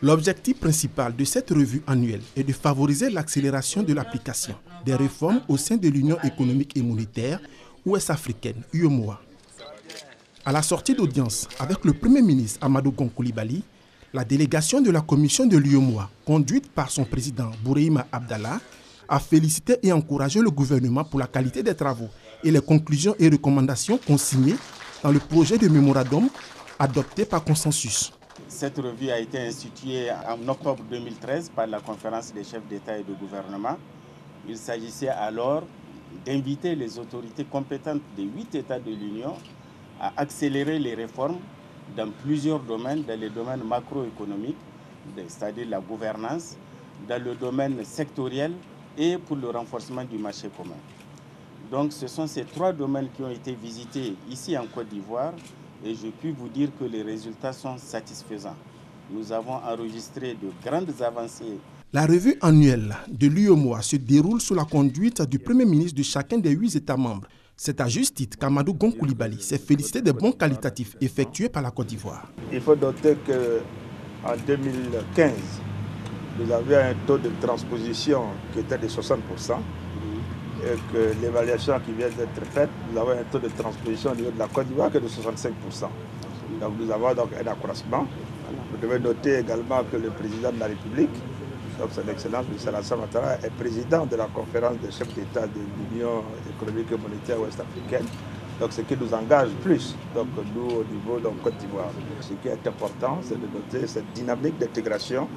L'objectif principal de cette revue annuelle est de favoriser l'accélération de l'application des réformes au sein de l'Union économique et monétaire ouest-africaine, UEMOA. À la sortie d'audience avec le Premier ministre Amadou Gon Coulibaly, la délégation de la commission de l'UEMOA, conduite par son président Bourehima Abdallah, a félicité et encouragé le gouvernement pour la qualité des travaux et les conclusions et recommandations consignées dans le projet de mémorandum adopté par consensus. Cette revue a été instituée en octobre 2013 par la conférence des chefs d'État et de gouvernement. Il s'agissait alors d'inviter les autorités compétentes des 8 États de l'Union à accélérer les réformes dans plusieurs domaines, dans les domaines macroéconomiques, c'est-à-dire la gouvernance, dans le domaine sectoriel et pour le renforcement du marché commun. Donc ce sont ces 3 domaines qui ont été visités ici en Côte d'Ivoire et je puis vous dire que les résultats sont satisfaisants. Nous avons enregistré de grandes avancées. La revue annuelle de l'UEMOA se déroule sous la conduite du Premier ministre de chacun des 8 États membres. C'est à juste titre qu'Amadou Gon Coulibaly s'est félicité des bons qualitatifs effectués par la Côte d'Ivoire. Il faut noter qu'en 2015, nous avions un taux de transposition qui était de 60%. Et que l'évaluation qui vient d'être faite, nous avons un taux de transposition au niveau de la Côte d'Ivoire qui est de 65%. Donc nous avons donc un accroissement. Vous devez noter également que le président de la République, donc son Excellence M. Alassane Ouattara, est président de la conférence des chefs d'État de l'Union économique et monétaire ouest-africaine. Donc ce qui nous engage plus, donc nous au niveau de Côte d'Ivoire. Ce qui est important, c'est de noter cette dynamique d'intégration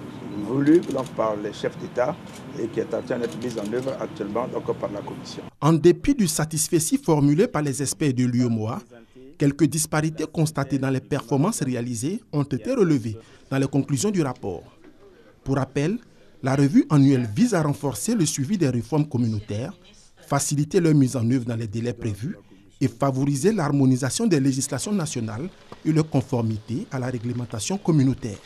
voulue donc par les chefs d'État et qui est en train d'être mise en œuvre actuellement donc par la Commission. En dépit du satisfecit formulé par les experts de l'UEMOA, quelques disparités constatées dans les performances réalisées ont été relevées dans les conclusions du rapport. Pour rappel, la revue annuelle vise à renforcer le suivi des réformes communautaires, faciliter leur mise en œuvre dans les délais prévus et favoriser l'harmonisation des législations nationales et leur conformité à la réglementation communautaire.